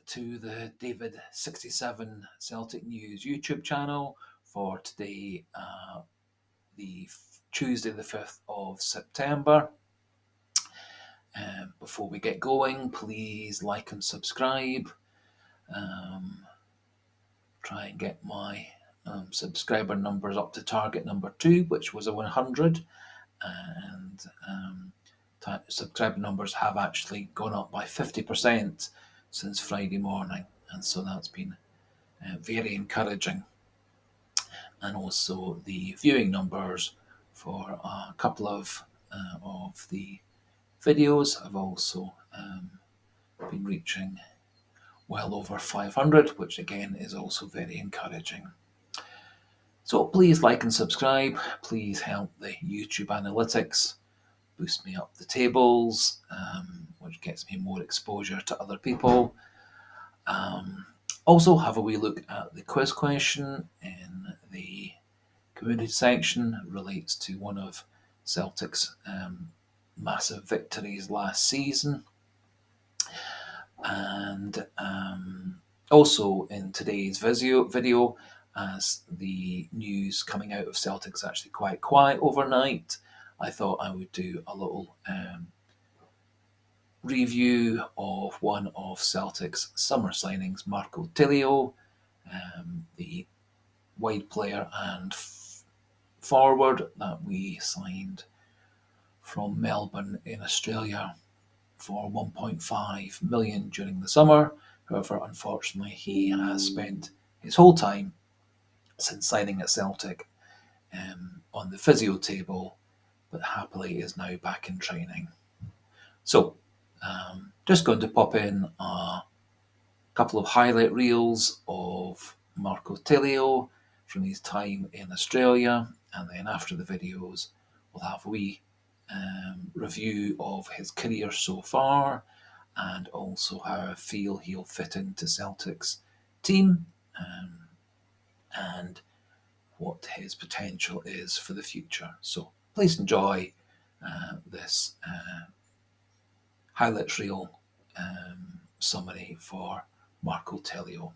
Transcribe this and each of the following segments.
to the David67 Celtic News YouTube channel for today, Tuesday the 5th of September. Before we get going, please like and subscribe. Try and get my subscriber numbers up to target number 2, which was a 100, and subscriber numbers have actually gone up by 50% since Friday morning, and so that's been very encouraging. And also the viewing numbers for a couple of the videos have also been reaching well over 500, which again is also very encouraging. So please like and subscribe. Please help the YouTube analytics boost me up the tables, which gets me more exposure to other people. Also, have a wee look at the quiz question in the community section. It relates to one of Celtic's massive victories last season. And also in today's video, as the news coming out of Celtic is actually quite quiet overnight, I thought I would do a little review of one of Celtic's summer signings, Marco Tilio, the wide player and forward that we signed from Melbourne in Australia for 1.5 million during the summer. However, unfortunately, he has spent his whole time since signing at Celtic on the physio table, but happily is now back in training. So, just going to pop in a couple of highlight reels of Marco Tilio from his time in Australia, and then after the videos, we'll have a wee review of his career so far, and also how I feel he'll fit into Celtic's team, and what his potential is for the future. So please enjoy this highlights reel summary for Marco Tilio.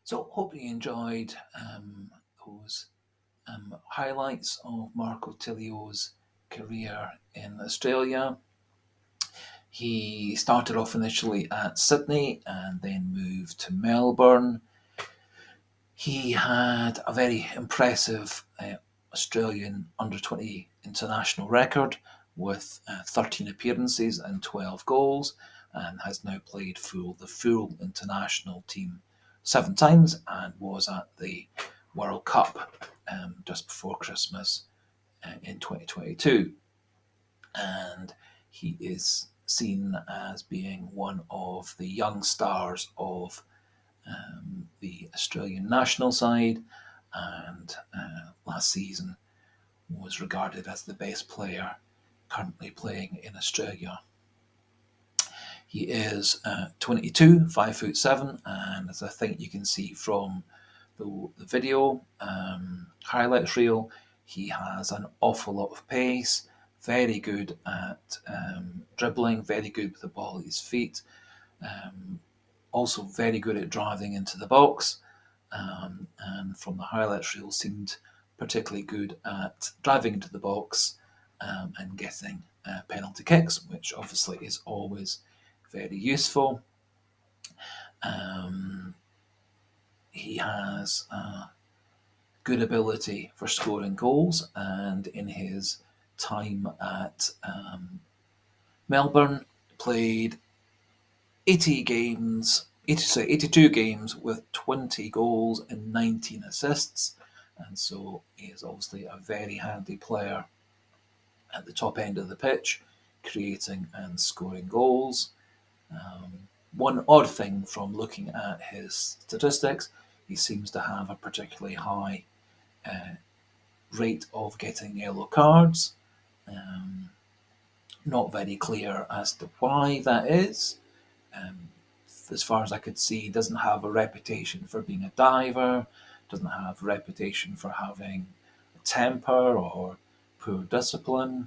So hope you enjoyed those highlights of Marco Tilio's career in Australia. He started off initially at Sydney and then moved to Melbourne. He had a very impressive Australian under-20 international record with 13 appearances and 12 goals, and has now played the full international team 7 times, and was at the World Cup just before Christmas in 2022. And he is seen as being one of the young stars of the Australian national side, and last season was regarded as the best player currently playing in Australia. He is 22, 5'7", and as I think you can see from the video highlights reel, he has an awful lot of pace, very good at dribbling, very good with the ball at his feet, also very good at driving into the box, and from the highlights reel seemed particularly good at driving into the box and getting penalty kicks, which obviously is always very useful. He has a good ability for scoring goals, and in his time at Melbourne, played 82 games with 20 goals and 19 assists, and so he is obviously a very handy player at the top end of the pitch, creating and scoring goals. One odd thing from looking at his statistics, he seems to have a particularly high rate of getting yellow cards. Not very clear as to why that is. As far as I could see, doesn't have a reputation for being a diver, doesn't have a reputation for having a temper or poor discipline.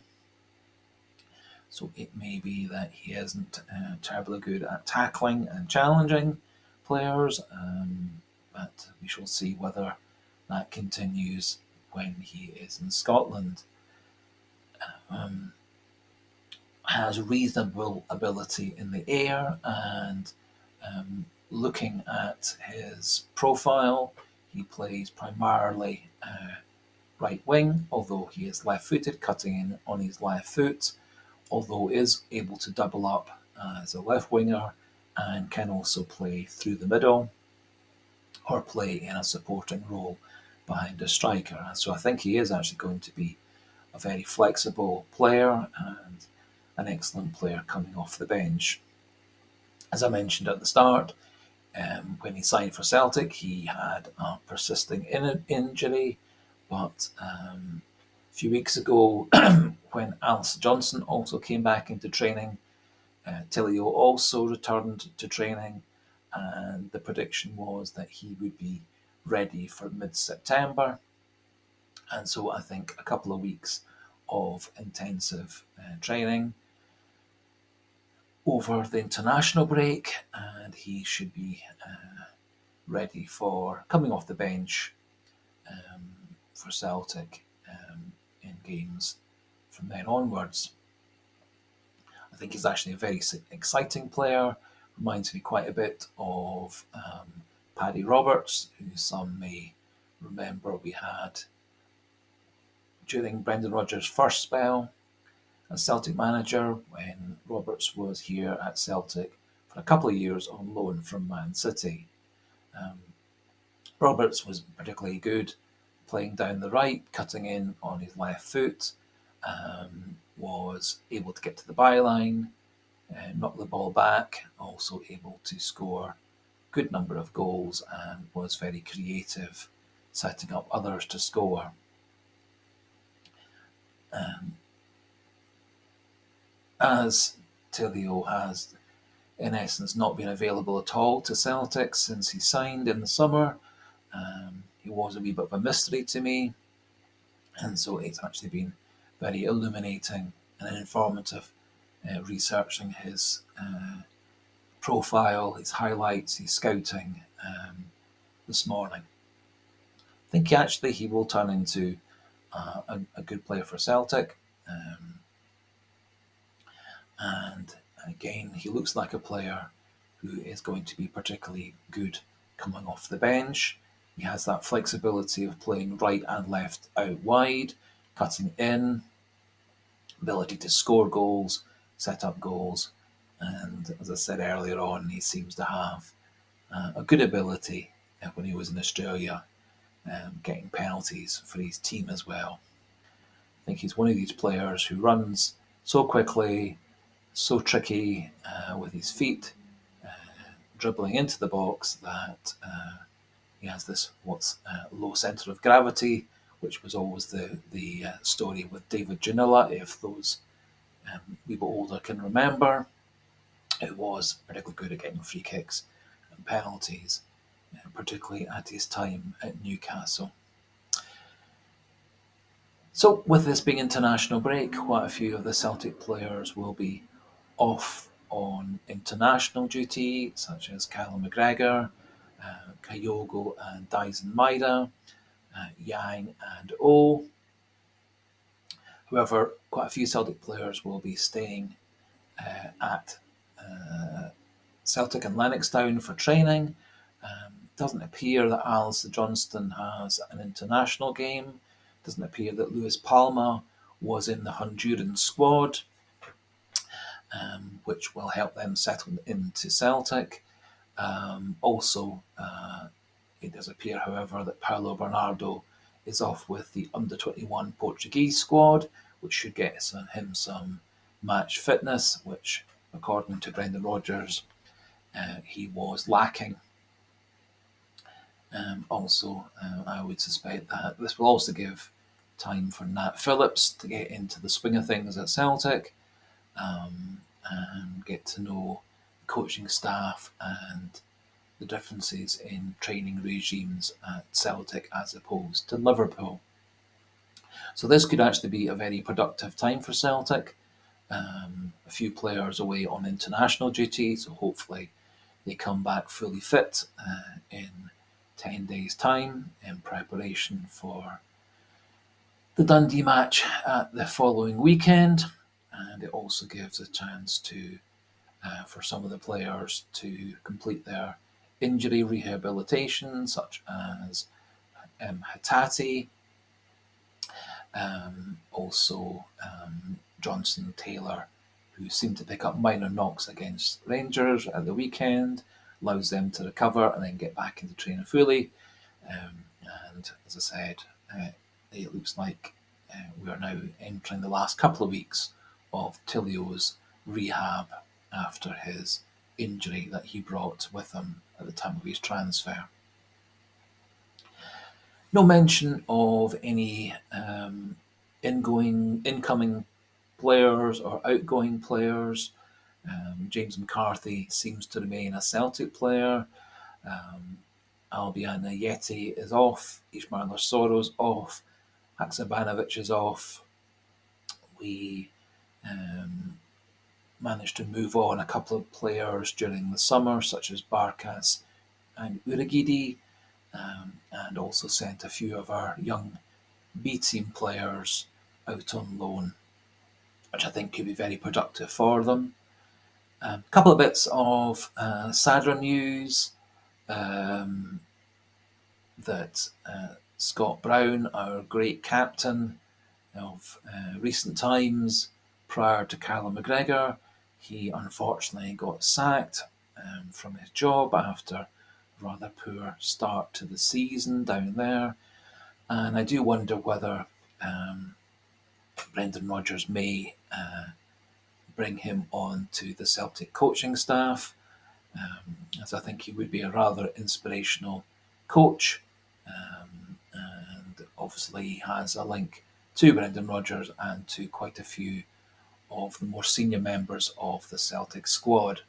So it may be that he isn't terribly good at tackling and challenging players, but we shall see whether that continues when he is in Scotland. Has reasonable ability in the air, and looking at his profile, he plays primarily right wing, although he is left-footed, cutting in on his left foot, although is able to double up as a left winger and can also play through the middle or play in a supporting role behind a striker. And so I think he is actually going to be a very flexible player and an excellent player coming off the bench. As I mentioned at the start, when he signed for Celtic, he had a persisting injury, but a few weeks ago, when Alice Johnson also came back into training, Tilio also returned to training, and the prediction was that he would be ready for mid-September. And so I think a couple of weeks of intensive training over the international break, and he should be ready for coming off the bench for Celtic in games from then onwards. I think he's actually a very exciting player. Reminds me quite a bit of Paddy Roberts, who some may remember we had during Brendan Rodgers' first spell as Celtic manager, when Roberts was here at Celtic for a couple of years on loan from Man City. Roberts was particularly good playing down the right, cutting in on his left foot, was able to get to the byline, knock the ball back, also able to score a good number of goals, and was very creative, setting up others to score. As Tilio has, in essence, not been available at all to Celtic since he signed in the summer, he was a wee bit of a mystery to me, and so it's actually been very illuminating and informative researching his profile, his highlights, his scouting, this morning. I think he will turn into a good player for Celtic. And again, he looks like a player who is going to be particularly good coming off the bench. He has that flexibility of playing right and left out wide, cutting in, ability to score goals, set up goals, and as I said earlier on, he seems to have a good ability when he was in Australia, getting penalties for his team as well. I think he's one of these players who runs so quickly, so tricky with his feet, dribbling into the box that he has this low centre of gravity, which was always the story with David Ginola. If those people older can remember, it was particularly good at getting free kicks and penalties, particularly at his time at Newcastle. So, with this being international break, quite a few of the Celtic players will be off on international duty, such as Callum McGregor, Kyogo and Dyson Maeda, Yang and O. However, quite a few Celtic players will be staying at Celtic and Lennoxtown for training. Doesn't appear that Alistair Johnston has an international game. Doesn't appear that Lewis Palma was in the Honduran squad, which will help them settle into Celtic. Also, it does appear, however, that Paulo Bernardo is off with the under-21 Portuguese squad, which should get him some match fitness, which, according to Brendan Rodgers, he was lacking. I would suspect that this will also give time for Nat Phillips to get into the swing of things at Celtic, and get to know the coaching staff and the differences in training regimes at Celtic as opposed to Liverpool. So this could actually be a very productive time for Celtic. A few players away on international duty, so hopefully they come back fully fit in 10 days' time in preparation for the Dundee match at the following weekend. And it also gives a chance for some of the players to complete their injury rehabilitation, such as Hatate, also Johnson Taylor, who seemed to pick up minor knocks against Rangers at the weekend, allows them to recover and then get back into training fully. And as I said, it looks like we are now entering the last couple of weeks of Tilio's rehab after his injury that he brought with him at the time of his transfer. No mention of any incoming players or outgoing players. James McCarthy seems to remain a Celtic player. Albion Yeti is off. Ismail Soro's off. Haksabanovic is off. We managed to move on a couple of players during the summer, such as Barkas and Uragidi, and also sent a few of our young B team players out on loan, which I think could be very productive for them. A couple of bits of sadder news that Scott Brown, our great captain of recent times prior to Callum McGregor, he unfortunately got sacked from his job after a rather poor start to the season down there. And I do wonder whether Brendan Rodgers may bring him on to the Celtic coaching staff, as I think he would be a rather inspirational coach. And obviously he has a link to Brendan Rodgers and to quite a few of the more senior members of the Celtic squad.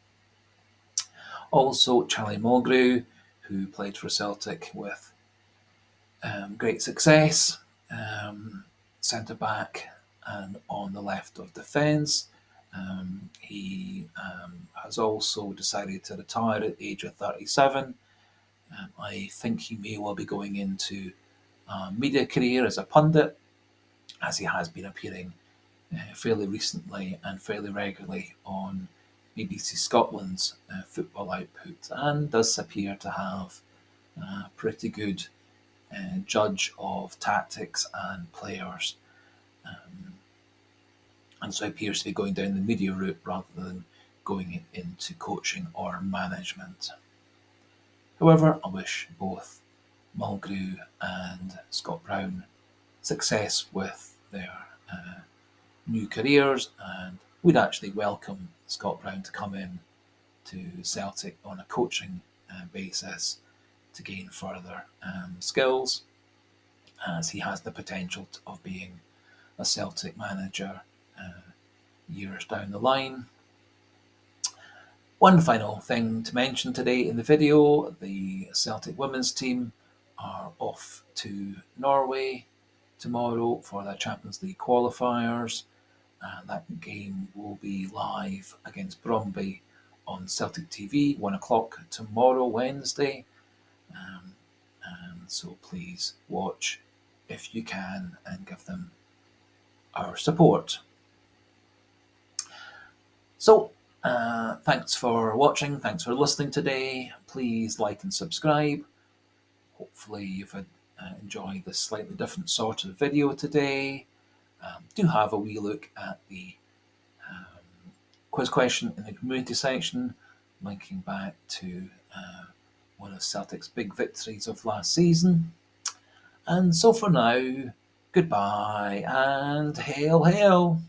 Also, Charlie Mulgrew, who played for Celtic with great success, centre back and on the left of defence. He has also decided to retire at the age of 37. I think he may well be going into a media career as a pundit, as he has been appearing fairly recently and fairly regularly on BBC Scotland's football output, and does appear to have a pretty good judge of tactics and players. And so he appears to be going down the media route rather than going into coaching or management. However, I wish both Mulgrew and Scott Brown success with their new careers, and we'd actually welcome Scott Brown to come in to Celtic on a coaching basis to gain further skills, as he has the potential of being a Celtic manager years down the line. One final thing to mention today in the video: the Celtic women's team are off to Norway tomorrow for the Champions League qualifiers, and that game will be live against Bromby on Celtic TV, 1 o'clock tomorrow, Wednesday. And so please watch if you can and give them our support. So, thanks for watching, thanks for listening today. Please like and subscribe. Hopefully you've enjoyed this slightly different sort of video today. Do have a wee look at the quiz question in the community section, linking back to one of Celtic's big victories of last season. And so for now, goodbye and hail, hail!